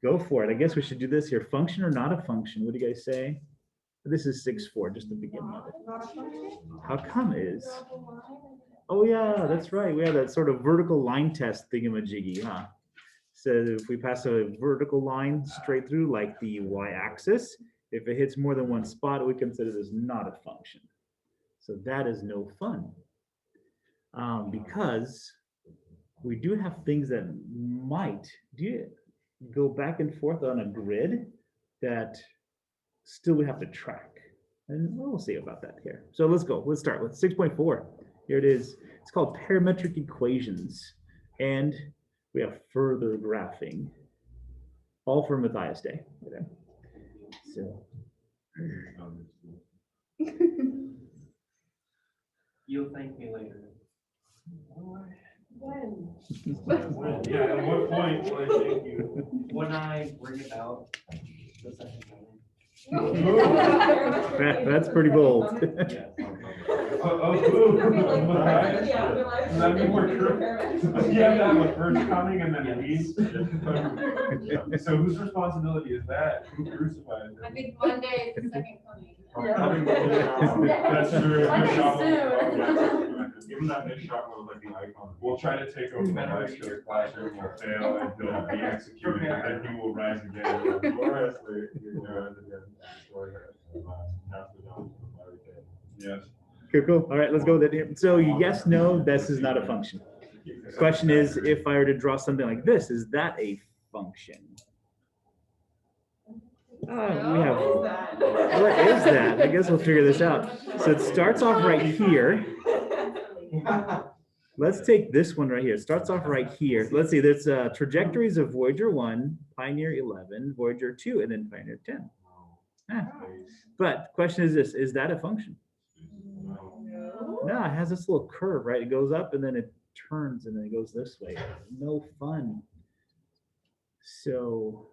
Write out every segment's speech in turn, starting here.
Go for it. I guess we should do this here. Function or not a function? What do you guys say? This is 6-4, just the beginning of it. How come is? Oh yeah, that's right. We have that sort of vertical line test thingamajiggy, huh? So if we pass a vertical line straight through, like the y-axis, if it hits more than one spot, we consider this not a function. So that is no fun. Because we do have things that might go back and forth on a grid that still we have to track. And we'll see about that here. So let's go. Let's start with 6.4. Here it is. It's called Parametric Equations. And we have further graphing. All for Matthias Day. Okay. So. You'll thank me later. When? Yeah, at what point will I thank you? When I bring about the second time. That's pretty bold. Yeah. Does that mean we're true? You have to have a first coming and then a lead. So whose responsibility is that? Who crucified I it? think Monday is the second coming. That's true. Monday Even that niche shot was like the icon. We'll try to take over the life of the classroom, we'll fail, and he'll be executed, and then he will rise again. Gloriously, you rise again. Yes. Cool. All right, let's go with it. So yes, no, this is not a function. Question is, if I were to draw something like this, is that a function? We have. What is that? I guess we'll figure this out. So it starts off right here. Let's take this one right here. It starts off right here. Let's see. There's trajectories of Voyager 1, Pioneer 11, Voyager 2, and then Pioneer 10. But question is this: is that a function? No, it has this little curve, right? It goes up and then it turns and then it goes this way. No fun. So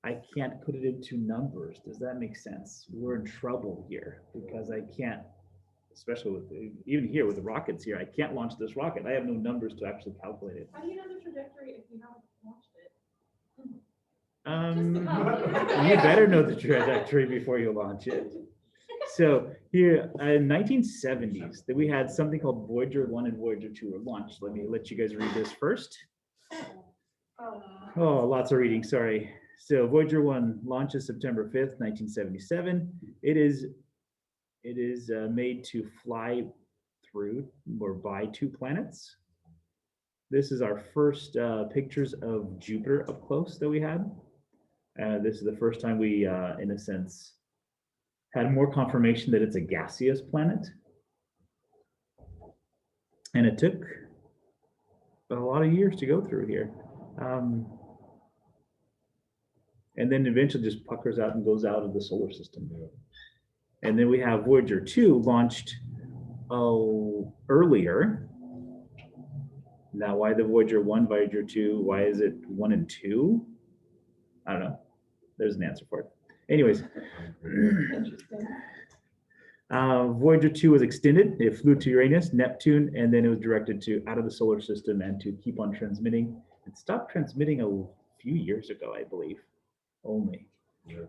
I can't put it into numbers. Does that make sense? We're in trouble here because I can't, especially with even here with the rockets here, I can't launch this rocket. I have no numbers to actually calculate it. How do you know the trajectory if you haven't watched it? You better know the trajectory before you launch it. So here in 1970s, that we had something called Voyager 1 and Voyager 2 were launched. Let me let you guys read this first. Oh, lots of reading, sorry. So Voyager 1 launches September 5th, 1977. It is made to fly through or by 2 planets. This is our first pictures of Jupiter up close that we had. This is the first time we, in a sense, had more confirmation that it's a gaseous planet. And it took a lot of years to go through here. And then eventually just puckers out and goes out of the solar system. And then we have Voyager 2 launched earlier. Now, why the Voyager 1, Voyager 2? Why is it 1 and 2? I don't know. There's an answer for it. Anyways, Voyager 2 was extended. It flew to Uranus, Neptune, and then it was directed to out of the solar system and to keep on transmitting. It stopped transmitting a few years ago, I believe, only.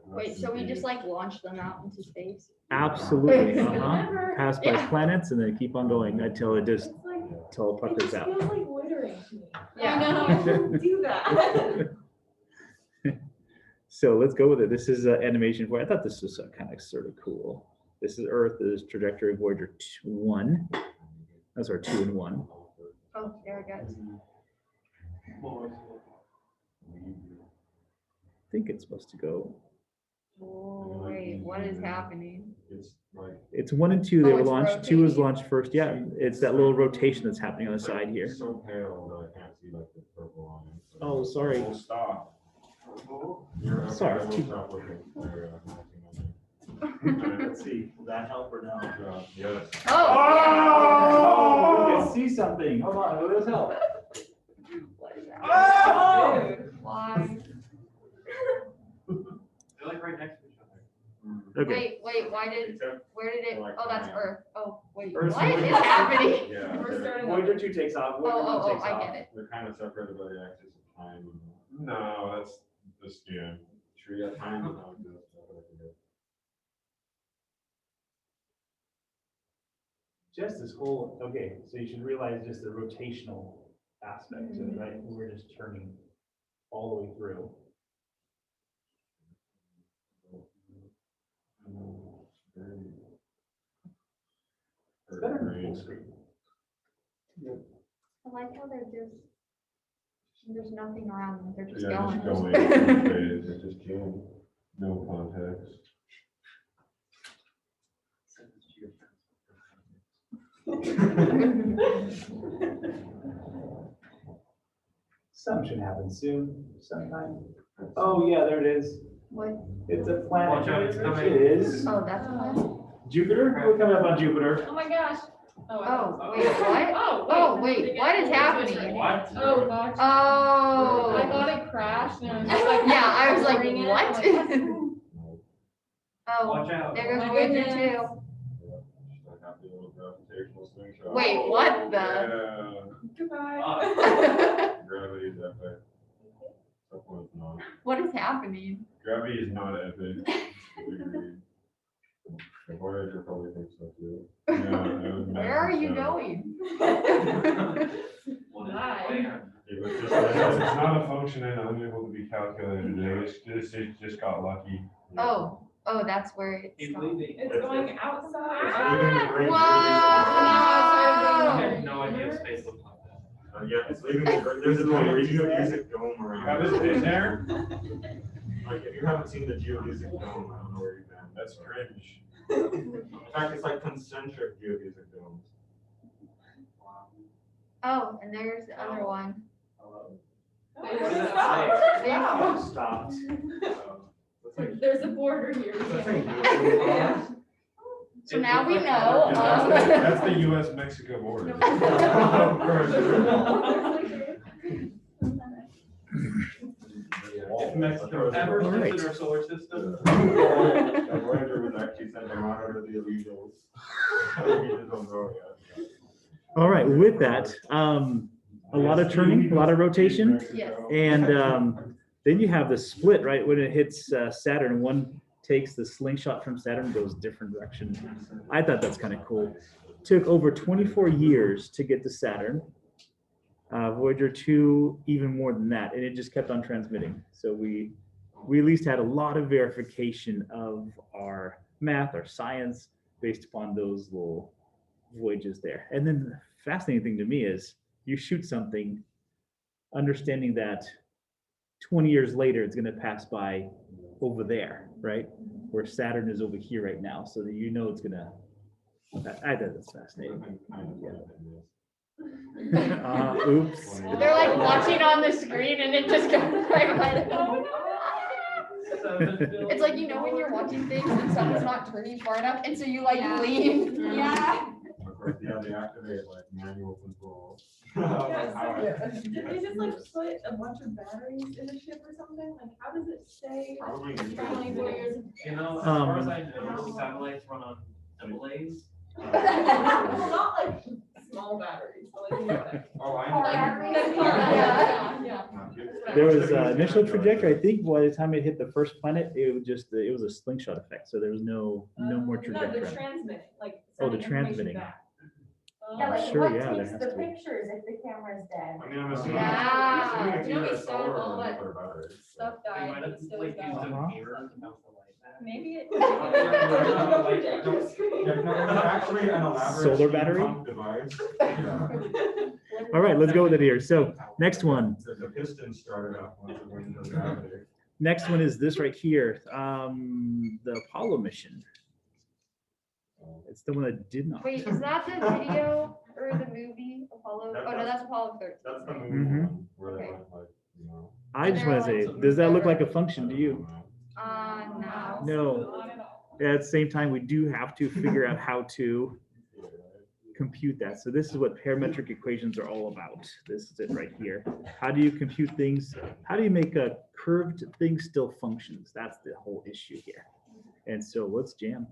Wait, so we just like launched them out into space? Absolutely. Pass by planets and then keep on going until it just until it puckers out. It feels like loitering to me. Yeah. I know. Do that. So let's go with it. This is animation for. I thought this was kind of sort of cool. This is Earth. This is trajectory of Voyager 1. That's our 2 and 1. Oh, there it goes. I think it's supposed to go. Oh, wait, what is happening? It's 1 and 2. They were it's launched. 2 was rotating. launched first. Yeah, it's that little rotation that's happening on the side here. It's so pale that I can't see like the purple on it. Oh, sorry. We'll stop. Sorry. We'll stop looking. Let's see. Will that help or no? Yes. Oh! I can see something. Hold on. Will this help? What is that? Oh! Why? They're like right next to each other. Okay. Wait, where did it, oh, that's Earth. Oh, wait, Earth's what is moving. happening? Yeah. We're starting Voyager 2 takes off. Voyager 1 takes I off. get it. They're kind of separated by the axis of time. No, the scan. Sure you got time? No, I'm good. Just this whole, okay, so you should realize just the rotational aspect to it, right? We're just turning all the way through. It's better than full screen. I like how they're just, there's nothing around them, they're just Yeah, going. just going. It's just killing. No context. Some should happen soon, sometime. Oh, yeah, there it is. What? It's a planet. Watch out, it's coming. It is. Oh, that's one? Jupiter? We're coming up on Jupiter. Oh my gosh. Oh, wait, what? Oh, Oh, wait, what is happening? What? Oh, gosh. Oh. I thought it crashed and I was just like. Yeah, I was like, ringing it, what? like, Oh, Watch out. there goes My Voyager goodness. 2. Just like happy little gravitational slingshot. Wait, what the? Yeah. Goodbye. Gravity is epic. That one's not. What is happening? Gravity is not epic. The Voyager probably thinks so too. Where are you going? Bye. It was just, it's not a function and unable to be calculated. It just got lucky. Oh, that's where it's. He's leaving. It's going outside. Leaving the great Whoa. I had no idea space looked like that. Yeah, it's leaving the great, there's a geodesic dome around. You haven't been there? Like, if you haven't seen the geodesic dome, I don't know where you've been. That's cringe. In fact, it's like concentric geodesic domes. Oh, and there's the other one. What does it say? Wow. Stopped. There's a border here. So now we know. That's the US-Mexico border. Of course. If Mexico ever All right. sits in our solar system. The Voyager was actually sent to monitor the illegals. We just don't know yet. All right, with that, a lot of turning, a lot of rotation. Yes. And then you have the split, right? When it hits Saturn, one takes the slingshot from Saturn, goes different direction. I thought that's kind of cool. Took over 24 years to get to Saturn. Voyager 2, even more than that, and it just kept on transmitting. So we at least had a lot of verification of our math, our science, based upon those little voyages there. And then the fascinating thing to me is you shoot something, understanding that 20 years later, it's going to pass by over there, right? Where Saturn is over here right now, so that you know it's going to. I thought that's fascinating. Oops. They're like watching on the screen and it just goes right by them. It's like, you know, when you're watching things and someone's not turning far enough, and so you like lean. Yeah. Of course, yeah, they activate like manual control. Did they just like put a bunch of batteries in the ship or something? Like, how does it stay? Probably. 24 years? You know, as far as I know, satellites run on AA's. Well, not like small batteries, but like, you know, like. Oh, I Car know. batteries. Yeah. There was initial trajectory. I think by the time it hit the first planet, it was just it was a slingshot effect. So there was no more No, trajectory. the transmitting, like. Oh, the sending information transmitting. back. Yeah, like Sure, what yeah, there takes has the to be. pictures if the camera's dead? I mean, I'm assuming. Yeah. I'm assuming it's You know, either we saw solar all or that nuclear batteries. Stuff They died, might but have it still like is used going. a mirror to bounce the light back. Maybe it. Yeah, no, it's actually an elaborate Solar battery? steampunk device. Yeah. All right, let's go with it here. So next one. The piston started off once it went into gravity. Next one is this right here. The Apollo mission. It's the one that did not. Wait, is that the video or the movie Apollo? Oh no, that's Apollo 13. That's the Mhm. moon one, where they Okay. went like, you know. I just want to say, does that look like a function to you? No. No. Not at all. At the same time, we do have to figure out how to compute that. So this is what parametric equations are all about. This is it right here. How do you compute things? How do you make a curved thing still functions? That's the whole issue here. And so let's jam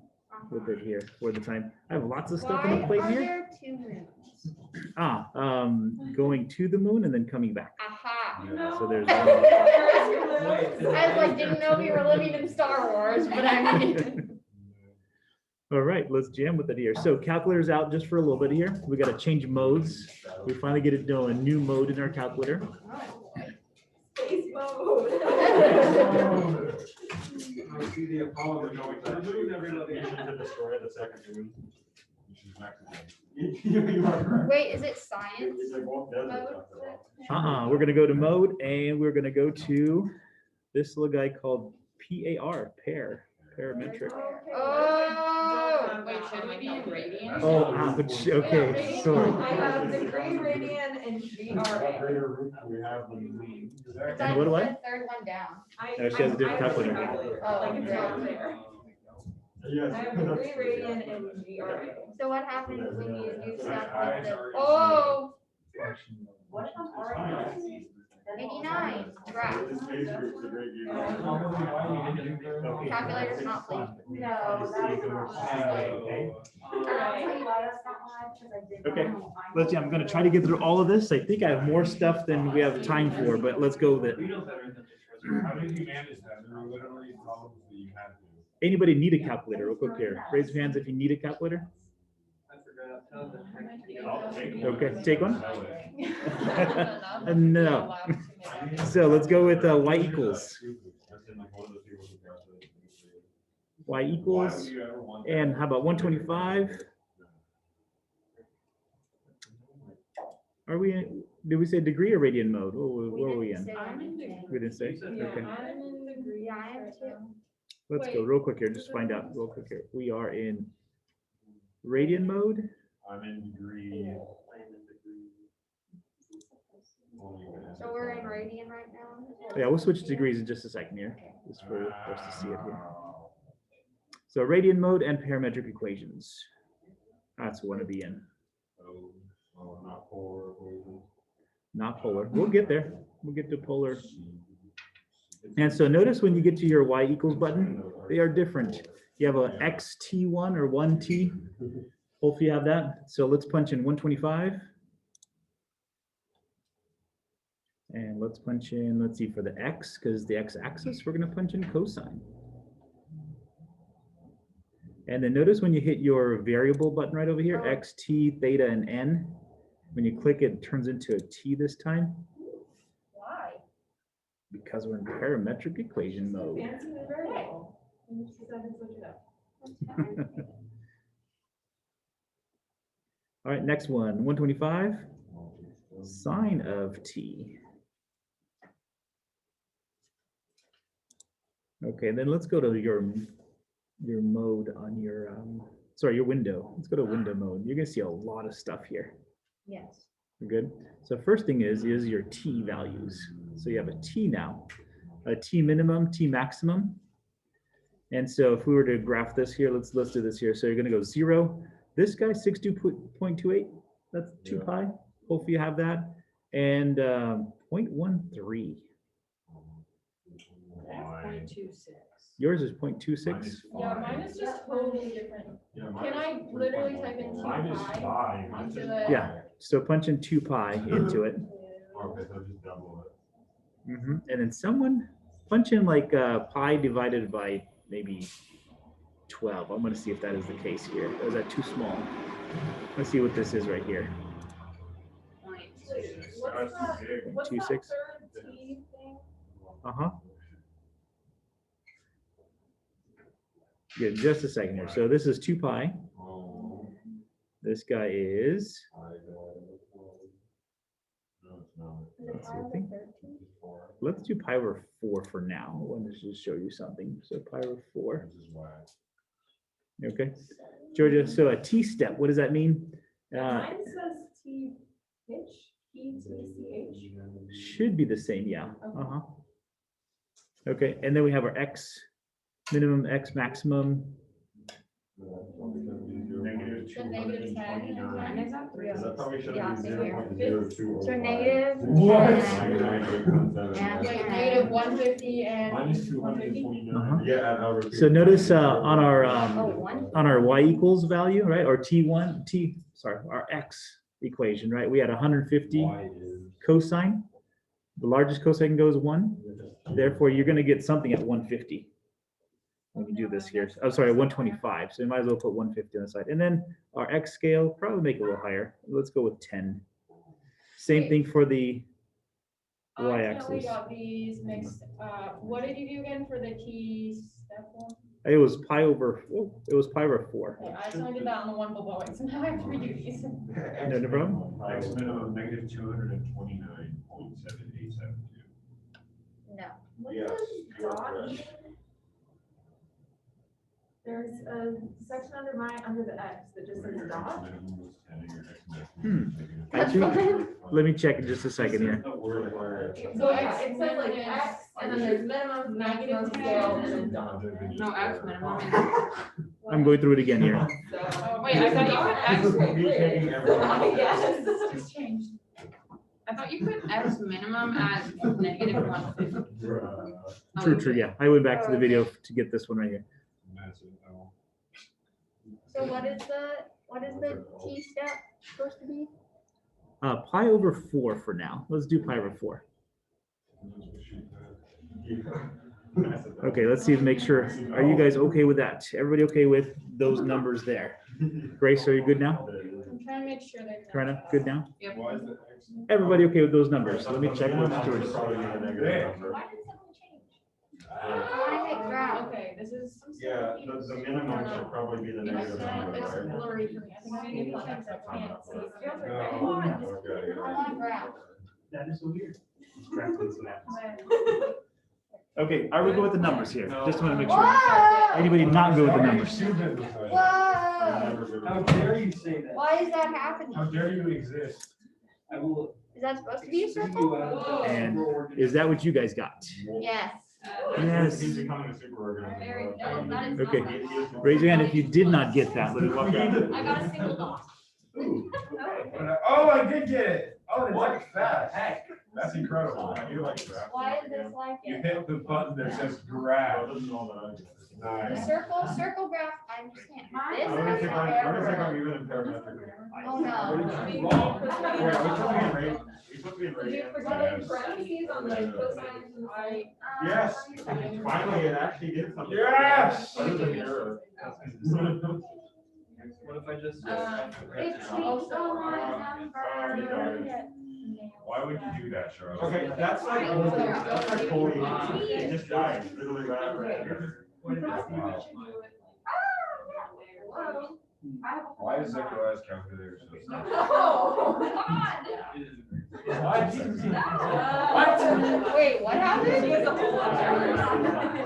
with it here for the time. I have lots of stuff on Why the plate are here. there two moons? Going to the moon and then coming back. Aha. So there's I was like, didn't know we were living in Star Wars, but I mean. All right, let's jam with it here. So calculator's out just for a little bit here. We got to change modes. We finally get it to a new mode in our calculator. Space mode. I see the Apollo going to Mission to destroy the second moon. You are correct. Wait, is it science? It's like, what does it? We're going to go to mode and we're going to go to this little guy called parametric. Oh, wait, should we be in Radian? Oh, ouch. Okay, sorry. I have degree, radian, and GRA. Greater root we have than the mean. It's And what do I? the third one down. No, she has a different calculator. Oh, Like it's not okay. there. Yes. I have degree, radian, and GRA. So what happens when you do stuff with the, oh, What if I'm already? 89, graph. This space group's a great use. Calculator's not pleased. No, that's not. I'll tell you why that's not live, because I did. Okay, let's see. I'm going to try to get through all of this. I think I have more stuff than we have time for, but let's go with it. How did you manage that? There were literally problems that you had to. Anybody need a calculator? Real quick here. Raise your hands if you need a calculator. I'll take one. Okay, take one. No. No. So let's go with y equals. Y equals. And how about 125? Are we in, did we say degree or radian mode? What were we in? I'm in degree. We didn't say? Yeah, Okay. I'm in degree. Yeah, I am too. Let's go real quick here. Just find out real quick here. We are in radian mode. I'm in degree. So we're in Radian right now? Yeah, we'll switch degrees in just a second here, just for us to see it here. So radian mode and parametric equations. That's what I want to be in. Oh, not polar. Not polar. We'll get there. We'll get to polar. And so notice when you get to your y equals button, they are different. You have a xt1 or 1t. Hopefully you have that. So let's punch in 125. And let's punch in, let's see, for the x, because the x-axis, we're going to punch in cosine. And then notice when you hit your variable button right over here, x, t, theta, and n, when you click it, it turns into a t this time. Why? Because we're in parametric equation mode. Fancy the variable. And she said to switch it up. All right, next one, 125, sine of t. Okay, then let's go to your mode on your, sorry, your window. Let's go to window mode. You're gonna see a lot of stuff here. Yes. We're good. So first thing is your t values. So you have a t now, a t minimum, t maximum. And so if we were to graph this here, let's do this here. So you're gonna go 0. This guy 62.28. That's 2 pi. Hopefully you have that. And 0.13. That's 0.26. Yours is 0.26. Yeah, mine is just totally different. Yeah, Can I literally type in 2 Mine is pi? 5. Mine's into just the- Yeah. So punch in 2 pi into it. Okay, so just double it. And then someone punch in like pi divided by maybe 12. I'm going to see if that is the case here. Or is that too small? Let's see what this is right here. What's 0.26. that third T thing? Uh-huh. Yeah, just a second here. So this is 2 pi. This guy is, let's see, I think, let's do pi over 4 for now. I want to just show you something. So pi over 4. Okay. Georgia, so a T step, what does that mean? Mine says T pitch, P-T-C-H. Should be the same, yeah. Uh-huh. Okay, and then we have our X minimum, X maximum. Negative So negative 10. Mine is at 3. That probably should Yeah, have same been here. 0.02. So negative. What? 10. Wait, negative 150 and. Mine is 229. Yeah, I'll repeat. So notice on Oh, 1. our Y equals value, right? Or our X equation, right? We had 150 cosine. The largest cosecant goes 1. Therefore, you're going to get something at 150 when you do this here. I'm sorry, 125. So you might as well put 150 on the side. And then our x scale, probably make it a little higher. Let's go with 10. Same thing for the I accidentally y-axis. got these mixed up. What did you do again for the t step one? It was pi over 4. Okay, I accidentally did that on the one below it, so now I have to redo these. No problem. X minimum negative 229.7872. No. What Yes, does you are dot correct. mean? There's a section under the X that just says Your X dot. minimum was 10 and your X maximum Hmm. was negative. That's Actually, let me check in just a second here. The word where. So yeah, it says like X, and then there's minimum, maximum, scale, and then dot. No, X minimum. I'm going through it again here. Oh, wait, I thought you put X, Me taking everything. Yes, this just changed. I thought you put X minimum as negative 150. True, yeah. I went back to the video to get this one right here. Massive L. So what is the t step supposed to be? Pi over 4 for now. Let's do pi over 4. Okay, let's see, make sure. Are you guys okay with that? Everybody okay with those numbers there? Grace, are you good now? I'm trying to make sure they're. Karina, good now? Yep. Why is the X? Everybody okay with those numbers? Let me check with George. Probably be the negative number. Why did something change? Okay, this is. Yeah, the minimum should probably be the negative number, It's right? blurry for me. I think I need to change that. I can't see. No. Okay. I want graph. That is so weird. Okay, are we good with the numbers here? Just want to make sure. Anybody not good with the numbers? Whoa! How dare you say that? Why is that happening? How dare you exist? I will. Is that supposed to be a circle? And is that what you guys got? Yes. Yes. He's becoming a super organized. Okay, raise your hand if you did not get that. Let me walk around. I got a single dot. Oh, I did get it. Oh, it's like fast. That's incredible. I do like that. Why is this like You it? hit the button that says graph. This is all that I get. The Nice. circle graph, I understand. This I'm gonna is think not I'm error. even in parametric. Oh, no. We're supposed to be in Did you radian. forget the parentheses on the cosine and the sine? Yes, finally, it actually did something. Yes! Other than error. What if I just? It changed on my number. Why would you do that, Charlotte? Okay, that's like holy, it just died, literally right after. Why is Zechariah's calculator so slow? Oh, God. What? Wait, what happened? She was a whole lot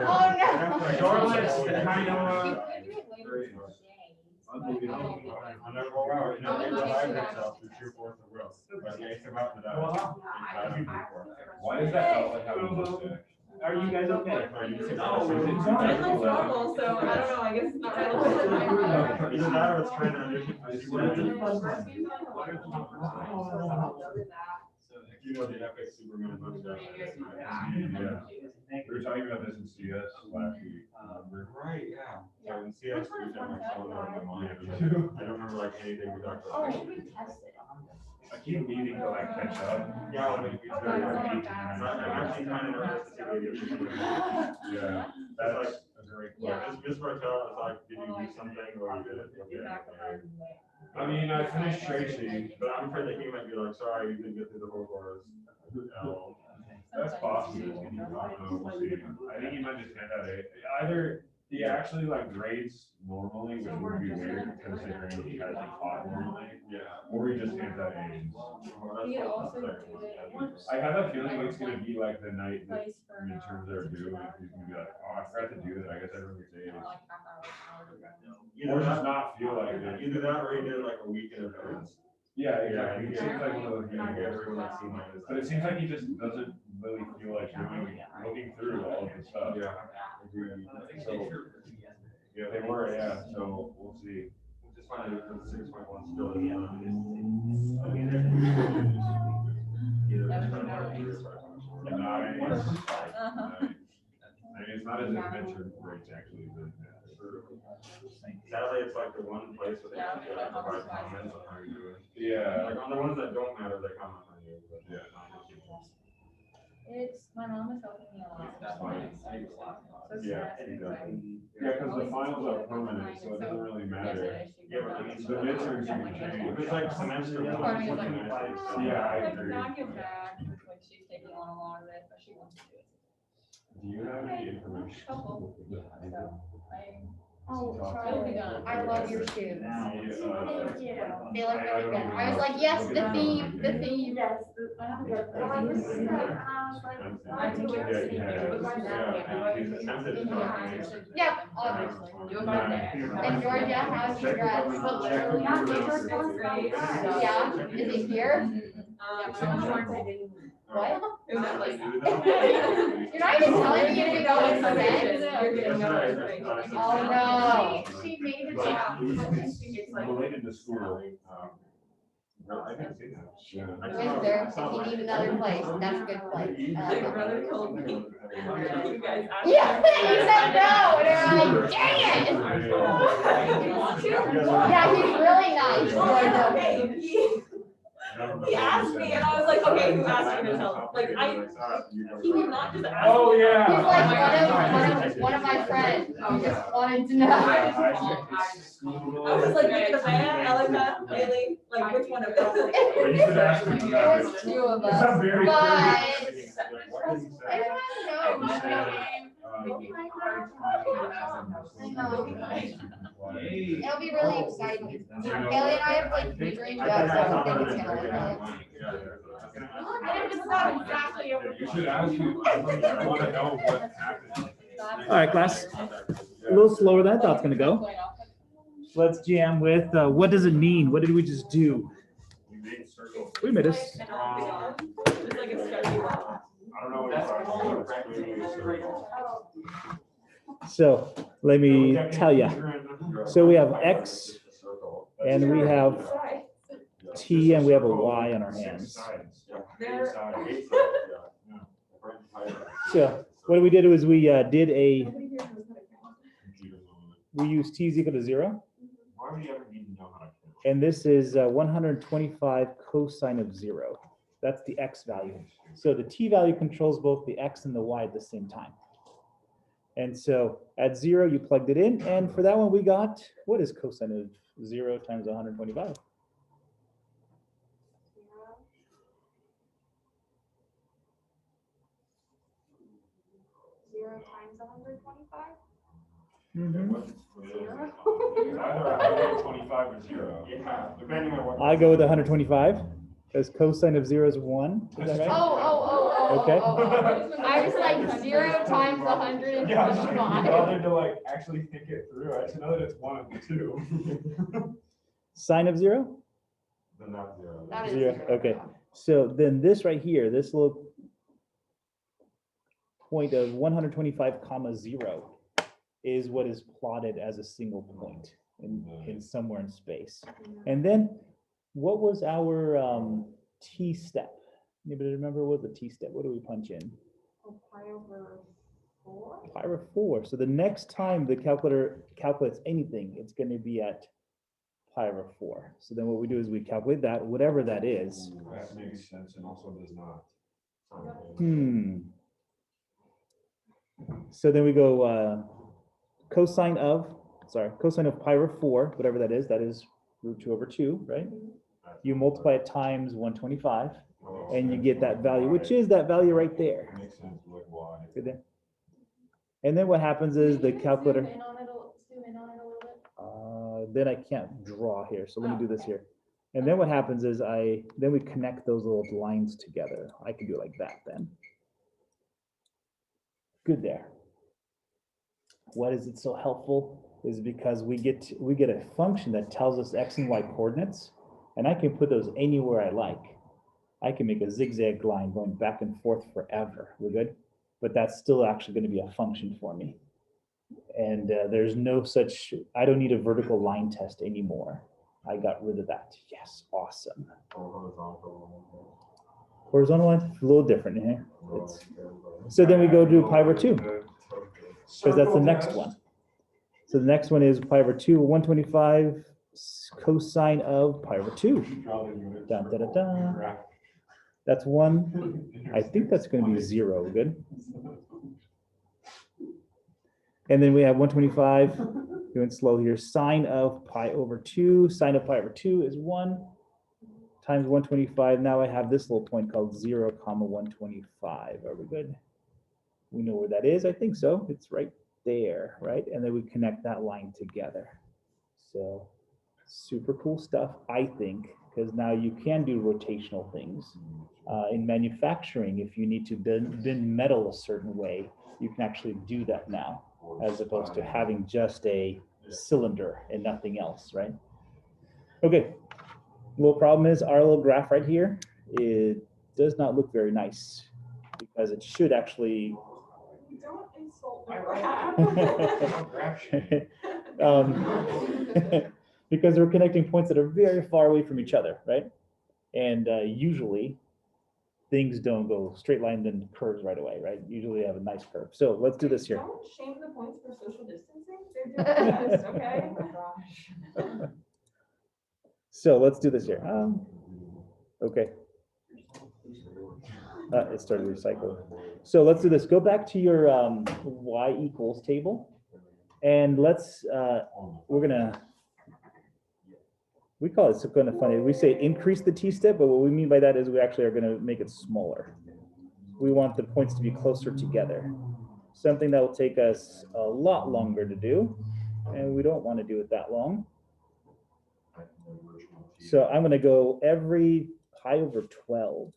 Oh, no. Charlotte's kind of, You could do it later today. Unbelievable. wow, it never revived itself through sheer force of will. But yeah, it came out to die. Why does that felt like having a mustache? Are you guys okay? Mine looks normal, so I don't know, I guess it's not relevant. Either that or it's trying to. You know the epic Superman mustache. Yeah. We were talking about this in CS last week. Right, yeah. So in CS, we did my phone on my mind. I don't remember like anything we talked Oh, about. we test it. I keep needing to like catch up. Yeah, when it gets very hard. I'm actually kind of nervous to see what you do. Yeah, that's a great Yeah, question. Ms. Martell was like, did you do something or you did it? Okay. I mean, I finished Tracy. But I'm afraid that he might be like, sorry, you didn't get through the whole course. That's possible. I don't know, we'll see. I think he might just hand out either he actually like grades normally, which would be weird considering he has like taught normally. Yeah. Or he just hands out A's. You could also do it I have a feeling it's gonna be like the night that place for. midterms are due, and he's gonna be like, oh, I forgot to do that, I guess everyone gets A's. Or just not feel like it. Either that or he did it like a week in advance. Yeah, exactly. It seems like one of those Yeah, things. everyone that's seen mine is. But it seems like he just doesn't really feel like looking through all of the stuff. Yeah. So, yeah, they were, yeah, so we'll see. Just find it because 6.1 still is. Nice. Nice. I mean, it's not as adventure rates actually, but. Sadly, it's like the one place where they actually like provide comments on how you're doing. Yeah. Like on the ones that don't matter, they comment on you, but Yeah. My mom is helping me a lot. So it's Yeah, stressing, Yeah, because the finals are permanent, so it doesn't really matter. Yeah, but The midterms you can change. If it's like semester one, Part of me is it's like, like, Yeah, I like, agree. not give back, like she's taking on a lot of it, but she wants to do it. Do you have any information? Couple. So Oh, it'll be done. I love your shoes. Thank you. They look really good. I was like, yes, the theme. Yes. Yeah, obviously. And Georgia, how's your dress? Yeah, is it here? What? You're not even telling me to go and forget? Oh, no. She made it. It's related to school. No, I didn't see that. Yeah. Windsor, if you need another place, that's a good place. My brother told me. You guys asked. Yeah, he said no, and they're like, dang it. You want to? Yeah, he's really nice. Georgia. Okay, he asked me and I was like, okay, who asked you to tell him? Like, he did not just ask. Oh, me. yeah. He's like one of my friends. He just wanted to know. I was like, Savannah, Elika, Haley, like, which one of them? But you should ask him It about was it. two of It's us, not very but clear. I don't know. It'll be really exciting. Haley and I have like three dreams about it, so I think it's gonna look like. You should ask him. I want to know what happened. All right, class. A little slower than I thought it's gonna go. Let's jam with, what does it mean? What did we just do? We made us. It's like a sketchy one. I don't know what it's So let me tell you. So we have X and we have T and we have a Y on our hands. So what we did was we used T is equal to 0. Why would you ever need to know how to? And this is 125 cosine of 0. That's the X value. So the T value controls both the X and the Y at the same time. And so at 0, you plugged it in. And for that one, we got, what is cosine of 0 times 125? Either 125 or 0. Yeah, depending on what. I go with 125 because cosine of 0 is 1. Is that right? Okay. I was like 0 times 125. Yeah, I was bothered to like actually think it through. I just know that it's one of the two. Sine of 0? Then not 0. That is 0. 0. Okay. So then this right here, this little point of 125 comma 0 is what is plotted as a single point in somewhere in space. And then what was our T step? Anybody remember what was the T step? What do we punch in? Pi over 4. Pi over 4. So the next time the calculator calculates anything, it's going to be at pi over 4. So then what we do is we calculate that, whatever that is. That makes sense and also does not. So then we go cosine of pi over 4, whatever that is root 2 over 2, right? You multiply it times 125, and you get that value, which is that value right there. Makes sense with why. Good there. And then what happens is the calculator, Zoom in on it a little bit. then I can't draw here, so let me do this here. And then what happens is then we connect those little lines together. I can do it like that then. Good there. What is it so helpful is because we get a function that tells us X and Y coordinates, and I can put those anywhere I like. I can make a zigzag line going back and forth forever. We're good? But that's still actually going to be a function for me. And there's no such, I don't need a vertical line test anymore. I got rid of that. Yes, awesome. Horizontal line, a little different here. So then we go to pi over 2, because that's the next one. So the next one is pi over 2, 125 cosine of pi over 2. Dun, da, da, da. That's 1. I think that's going to be 0. Good. And then we have 125. Doing slow here. Sine of pi over 2. Sine of pi over 2 is 1 times 125. Now I have this little point called 0, 125. Are we good? We know where that is. I think so. It's right there, right? And then we connect that line together. So super cool stuff, I think, because now you can do rotational things. In manufacturing, if you need to bend metal a certain way, you can actually do that now, as opposed to having just a cylinder and nothing else, right? Okay, little problem is our little graph right here, it does not look very nice because it should actually Don't insult my because we're connecting points that are very far away from each other, right? And usually things don't go straight line and curves right away, right? Usually they have a nice curve. So let's do this here. Don't shame the points for social distancing. They're doing their best, okay? Oh my gosh. So let's do this here. Okay. It started recycling. So let's do this. Go back to your y equals table. And let's, we're gonna, we call it, it's kind of funny. We say increase the t-step, but what we mean by that is we actually are gonna make it smaller. We want the points to be closer together. Something that will take us a lot longer to do. And we don't want to do it that long. So I'm gonna go every pi over 12.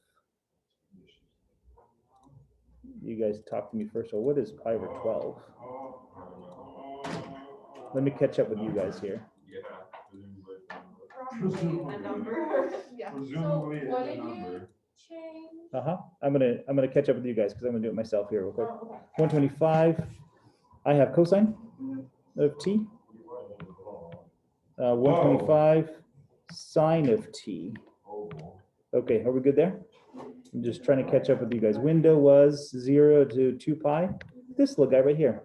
You guys talk to me first. So what is pi over 12? Let me catch up with you guys here. Probably a number. Yeah. Presumably it's what a did you number. change? I'm gonna catch up with you guys because I'm gonna do it myself here real quick. Oh, okay. 125. I have cosine of t. 125 sine of t. Okay, are we good there? I'm just trying to catch up with you guys. Window was 0 to 2 pi. This little guy right here.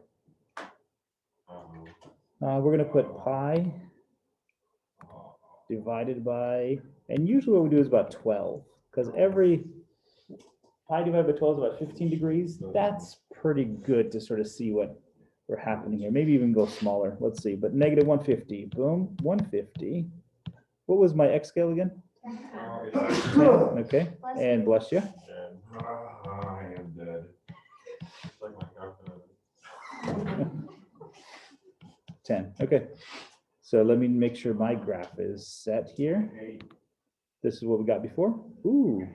We're gonna put pi divided by, and usually what we do is about 12, because every pi divided by 12 is about 15 degrees. That's pretty good to sort of see what we're happening here. Maybe even go smaller. Let's see, but negative 150, boom, 150. What was my x scale again? 10, okay, and bless you. I am dead. It's like my calculator. 10, okay. So let me make sure my graph is set here. This is what we got before. Ooh,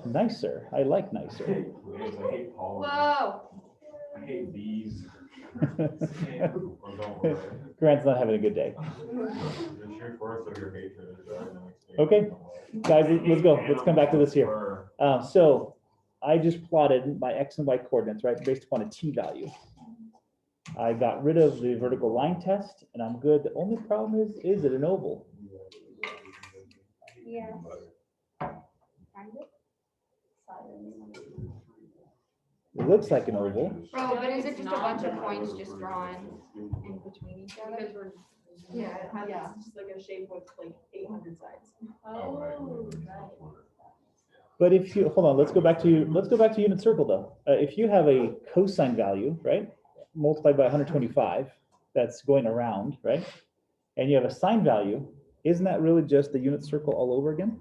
nicer. I like nicer. I hate pollen. Whoa. I hate bees. Grant's not having a good day. The sheer force of your hatred is Okay, guys, let's go. Let's come back to this here. So I just plotted my x and y coordinates, right, based upon a t value. I got rid of the vertical line test, and I'm good. The only problem is it an oval? Yes. Kind of. It looks like an oval. Bro, but is it just a bunch of points just drawn in between each other? Because we're, yeah, it has, Yeah. it's just like a shape with like 800 sides. Oh, But if you, hold on, let's go back to unit circle though. If you have a cosine value, right, multiplied by 125, that's going around, right? And you have a sine value, isn't that really just the unit circle all over again?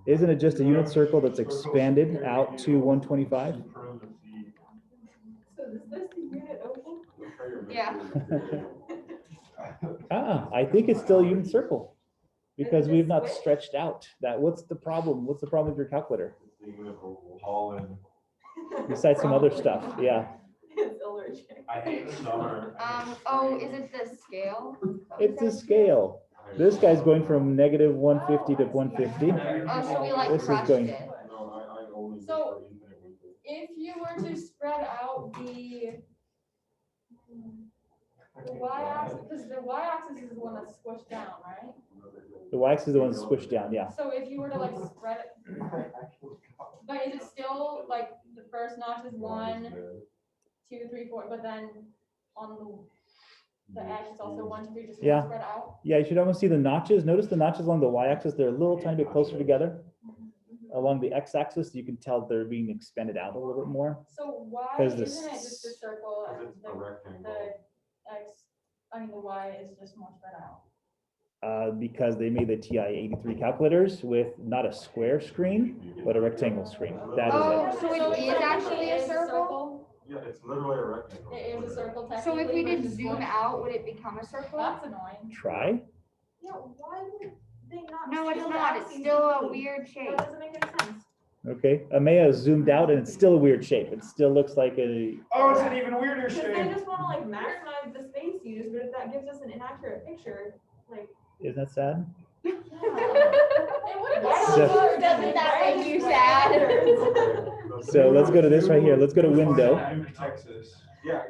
Isn't it just a unit circle that's expanded out to 125? So is this the unit oval? Yeah. I think it's still a unit circle because we've not stretched out that. What's the problem? What's the problem with your calculator? pollen. Besides some other stuff, yeah. It's allergic. I hate the summer. Oh, is it the scale? It's a scale. This guy's going from negative 150 to 150. Oh, so we like This is crushed going- it. So, if you were to spread out the y-axis, because the y-axis is the one that's squished down, right? The y-axis is the one that's squished down, yeah. So if you were to like spread it, but is it still like the first notch is 1, 2, 3, 4, but then on the The X is also 1, 2, 3, just Yeah. spread out. Yeah, you should almost see the notches. Notice the notches along the y-axis, they're a little tiny bit closer together. Along the x-axis, you can tell they're being expanded out a little bit more. So why 'Cause isn't this- it just a circle Because and it's a rectangle. the X, I mean, the Y is just more spread out? Because they made the TI-83 calculators with not a square screen, but a rectangle screen. That Oh, is it. so it is actually a circle? Yeah, it's literally a rectangle. It is a circle So if technically. we but did just zoom one- out, would it become a circle? That's annoying. Try. Yeah, why would they not? No, it's scale the not. It's axes still a equally? weird shape. That doesn't make any sense. Okay, Amaya zoomed out and it's still a weird shape. It still looks like a, Oh, it's an even weirder Because they shape. just wanna like maximize the space used, but if that gives us an inaccurate picture, like. isn't that sad? It wouldn't be So- hard. Doesn't that make you sad? So let's go to this right here. Let's go to window. Texas. Yeah.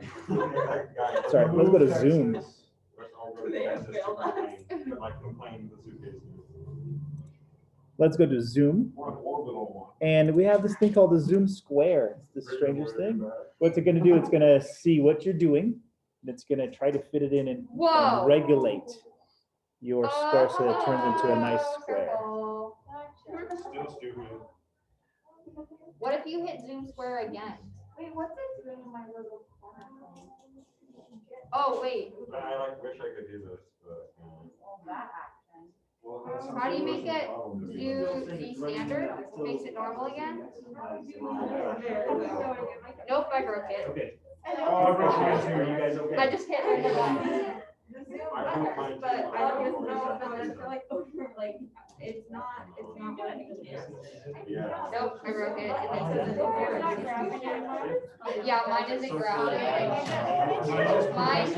Sorry, let's go to zoom. Let's all go to Texas to complain, like complain the suitcase. Let's go to zoom. Or an orbital one. And we have this thing called the zoom square. It's the strangest thing. What's it gonna do? It's gonna see what you're doing. And it's gonna try to fit it in and Whoa. regulate your square so that it turns into a nice Oh, square. circle. Still stupid. What if you hit zoom square again? Wait, what's it doing in my little corner? Oh, wait. I like wish I could do this, but. All that action. How do you make it do the standard? Makes it normal again? Nope, I broke it. Okay. Oh, I broke it too. You guys okay? I just hit it. The Zoom I broke mine buttons, but too. I don't know if I feel like, like, it's not letting me. Yeah. Nope, I broke it. And then It's not graphing anymore? yeah, mine isn't grounded. Mine is.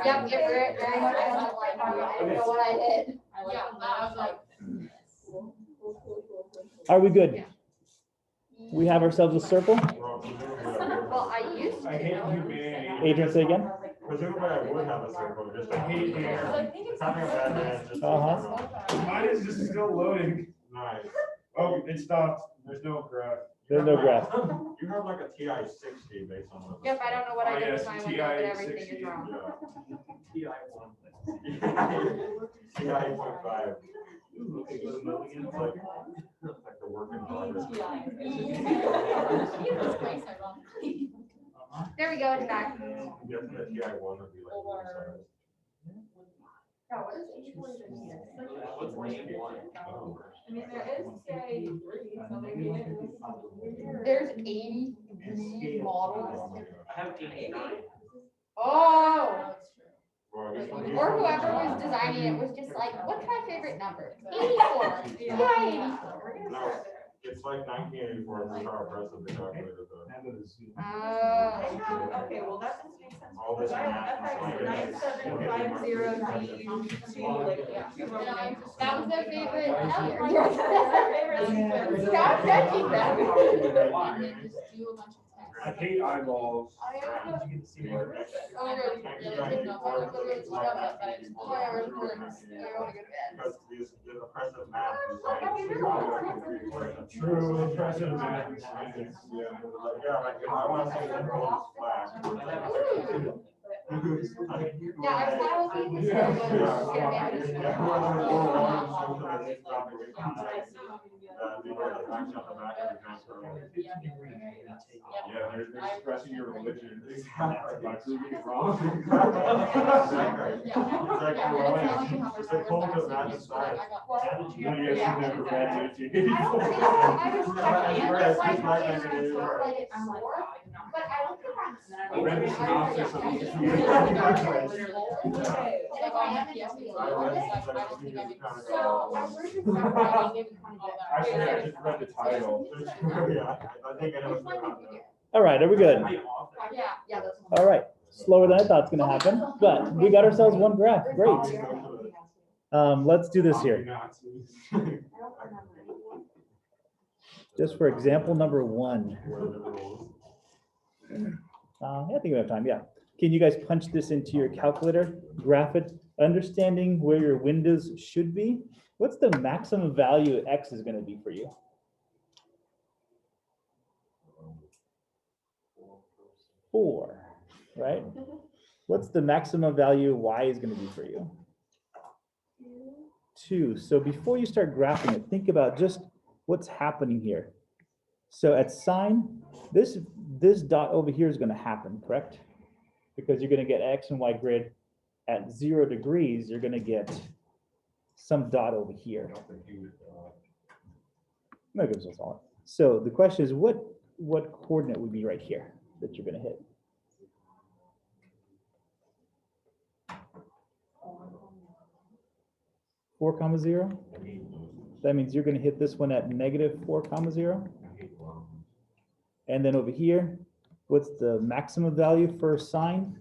Yep, it very much wasn't like, I don't know what I did. Yeah, I was like. Are we good? We have ourselves a circle. Well, I used I hate to. humanity. Adrian, say again. Presumably I would have a circle, just I hate air. I think it's. having a bad day. Just Mine is just still loading. Nice. Oh, it stopped. There's no graph. There's no graph. You have like a TI-60 based on what. Yep, I don't know what I Oh, did yes, with my window, but everything is wrong. Yeah. TI-1.5. It's like the work in progress. There we go, it's back. I'm guessing the TI-1 would be like. one size. Yeah, what is H1 I mean, there is TI-3, so maybe it is. There's 80 models. I have 89. Oh, Well, I guess when you- or whoever was designing it was just like, what's my favorite number? 84. Yeah, 84. No, it's like 1984, that's how impressive the calculator though. Okay, well, that doesn't make sense. All this I math have is like- 9750D2, like, yeah. That was their favorite number. Favorite. Stop touching that. I hate eyeballs. Because these oppressive math is like. True, impressive math. Yeah. Yeah, like if I want to say that gold is flat. Yeah, I was hoping this was Yeah, they're expressing your religion. By proving it wrong. It's a cult of math and science. You know, you guys never read it. But I don't think I read the synopsis of each And if I am Actually, I just read the title. Yeah, I think I know what's going on there. All right, are we good? Yeah, that's. All right, slower than I thought it's gonna happen, but we got ourselves one graph, great. Let's do this here. Just for example number 1. I think we have time, yeah. Can you guys punch this into your calculator, graph it, understanding where your windows should be? What's the maximum value X is gonna be for you? 4, right? What's the maximum value y is going to be for you? 2. So before you start graphing it, think about just what's happening here. So at sine, this dot over here is going to happen, correct? Because you're going to get x and y grid at 0 degrees, you're going to get some dot over here. That gives us all. So the question is, what coordinate would be right here that you're going to hit? Four comma 0. That means you're going to hit this one at negative 4 comma 0. And then over here, what's the maximum value for sine?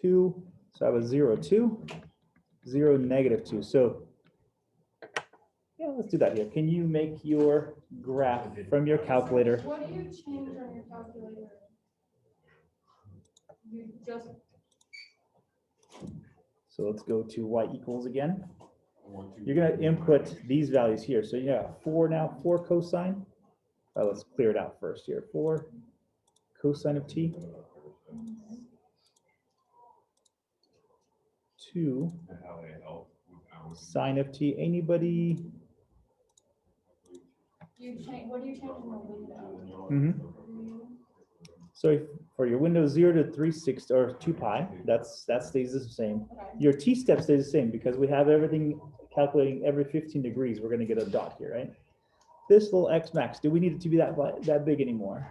2. So I was 0, 2, 0, negative 2. So yeah, let's do that here. Can you make your graph from your calculator? What do you change on your calculator? You just. So let's go to y equals again. You're going to input these values here. So you got 4 now, 4 cosine. Let's clear it out first here. 4 cosine of t. 2 sine of t. Anybody? You change, what do you change in the window? So if, for your window 0 to 3/6 or 2 pi, that stays the same. Okay. Your t step stays the same because we have everything calculating every 15 degrees. We're going to get a dot here, right? This little x max, do we need it to be that big anymore?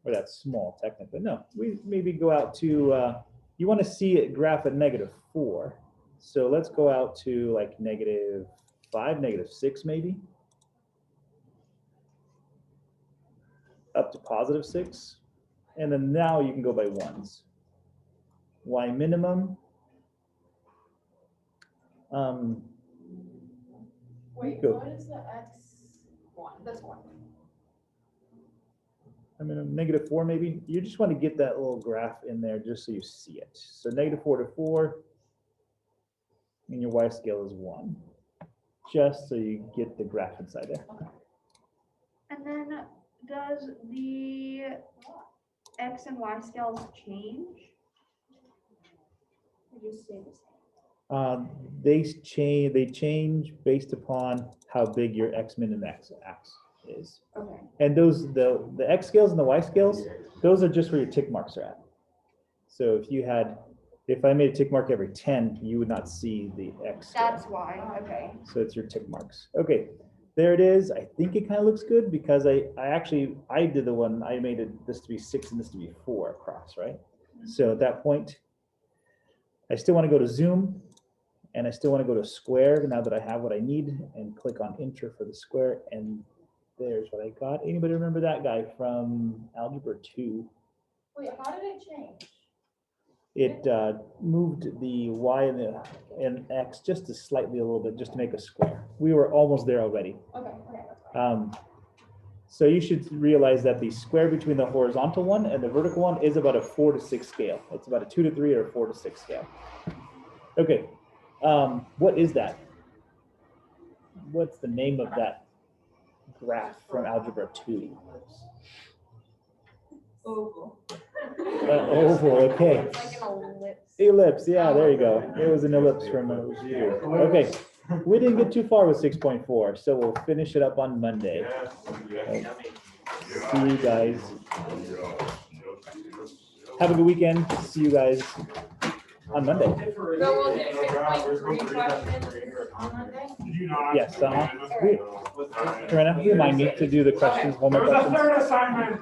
Or that small, technically? No, we maybe go out to, you want to see it graph at negative 4. So let's go out to like negative 5, negative 6 maybe. Up to positive 6. And then now you can go by ones. Y minimum. Wait, go. what is the x1? This one. I mean, negative 4 maybe. You just want to get that little graph in there just so you see it. So negative 4 to 4, and your y scale is 1. Just so you get the graph inside there. Okay. And then does the x and y scales change? Or just stay the same? They change based upon how big your x min and x is. Okay. And those the x scales and the y scales, those are just where your tick marks are at. So if I made a tick mark every 10, you would not see the x scale. That's why. Okay. So it's your tick marks. Okay, there it is. I think it kind of looks good because I did the one, I made this to be 6 and this to be 4 across, right? So at that point, I still want to go to zoom and I still want to go to square now that I have what I need and click on enter for the square. And there's what I got. Anybody remember that guy from Algebra 2? Wait, how did it change? It moved the y and x just slightly a little bit, just to make a square. We were almost there already. Okay, that's fine. So you should realize that the square between the horizontal one and the vertical one is about a 4 to 6 scale. It's about a 2 to 3 or a 4 to 6 scale. Okay, what is that? What's the name of that graph from Algebra 2? Oval. Oval, okay. It's like an ellipse. Ellipse, yeah, there you go. It was an ellipse from you. Okay, we didn't get too far with 6.4, so we'll finish it up on Monday. See you guys. Have a good weekend. See you guys on Monday. So we'll do 6.3 questions on Monday? Yes, Corinna, remind me to do the questions, homework There was a questions. third assignment.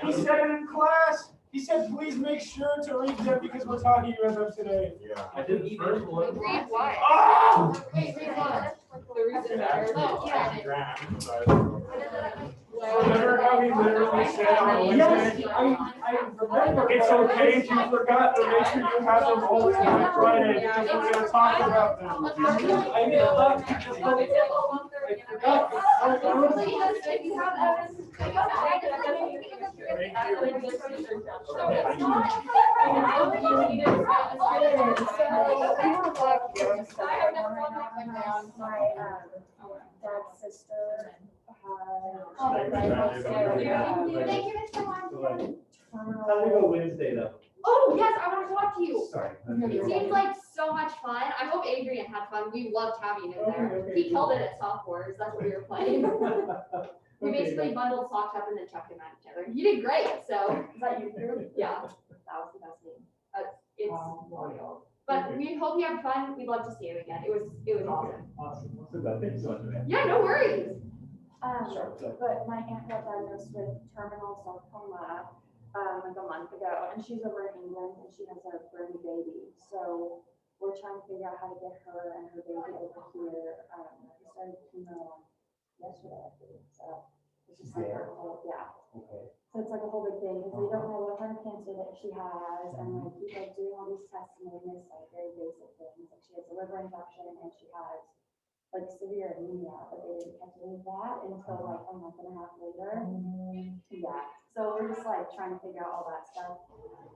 He said in class, he said, please make sure to read them because we're talking about them today. Yeah. I did the first one. Read what? Ah! Wait, read what? The reason better. Oh, yeah. Remember how he literally said on Wednesday? I remember. It's okay if you forgot, but make sure you have them all by Friday because we're gonna talk about them. I made a lot because I forgot. My dad's sister had Thank you, Mr. Martin. How did it go Wednesday though? Oh, yes, I want to talk to you. Sorry. It seems like so much fun. I hope Adrian had fun. We loved having him there. Okay. He killed it at sophomores. That's what we were playing. We Okay, basically bundled socks up and then chucked him at each other. He did great, so. Is that you, Drew? Yeah, that was the best game. It's wild. But we hope you had fun. We'd love to see you again. It was awesome. Awesome. So glad. Thank you so much, man. Yeah, no worries. But my aunt got diagnosed with terminal sarcoma, like a month ago, and she's over in England and she has a brand new baby. So we're trying to figure out how to get her and her baby over here. We started chemo yesterday, I think, so it's just like a whole, yeah. Okay. So it's like a whole big thing, because they don't know what kind of cancer that she has, and like keep like doing all these tests and they miss like very basic things, like she has a liver infection and she has like severe anemia, but they didn't catch any of that until like a month and a half later. Yeah, so we're just like trying to figure out all that stuff,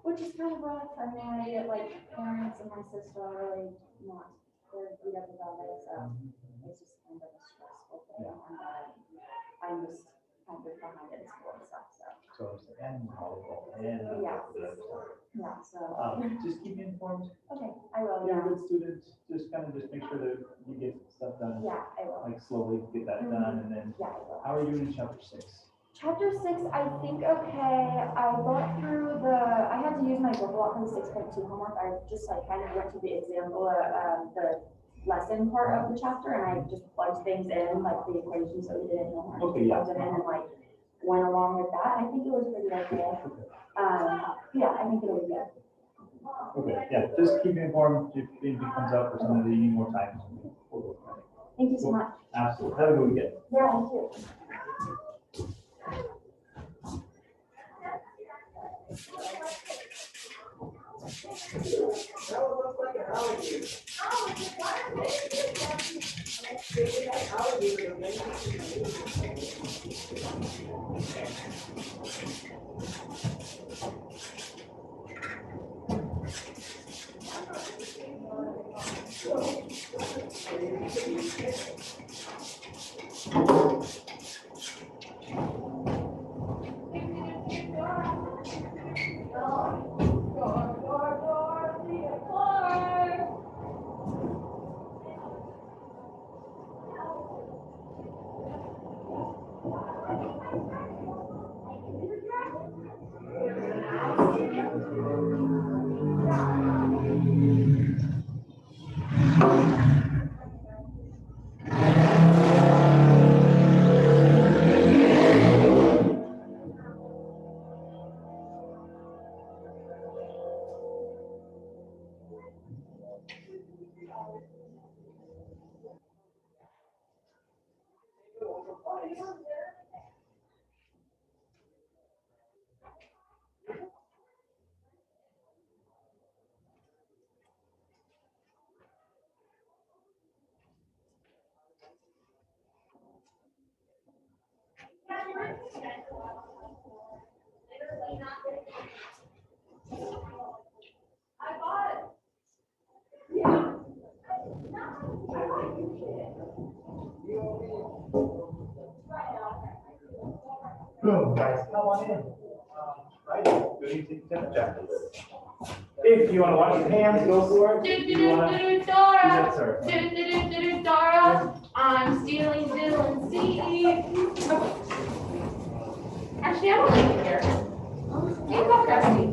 which is kind of rough. I mean, I get like parents and my sister are really not very beat up about it, so it's just kind of a stressful thing. And I'm just kind of behind it in school and stuff, so. So it's and volleyball and. Yeah. Yeah, so. Just keep me informed. Okay, I will, You're yeah. a good student. Just kind of make sure that you get stuff done. Yeah, I will. Like slowly get that done and then. Yeah, I will. How are you doing in chapter 6? Chapter 6, I think, okay, I got through I had to use my book a lot for the 6.2 homework. I just like kind of went to the example, the lesson part of the chapter, and I just plugged things in, like the equations that we did in homework. Okay, yeah. Plugged them in and like went along with that. I think it was pretty okay. Yeah, I think it'll be good. Okay, yeah, just keep me informed if anything comes up or something that you need more time. Thank you so much. Absolutely. Have a good weekend. Yeah, thank you. Boom, guys, come on in. Right, go to Untitled Chapter. If you want to wash your hands, go for it. If you wanna- Yes, sir. Dora, I'm stealing Dylan's seat. Actually, I don't like it here. You go, Krusty.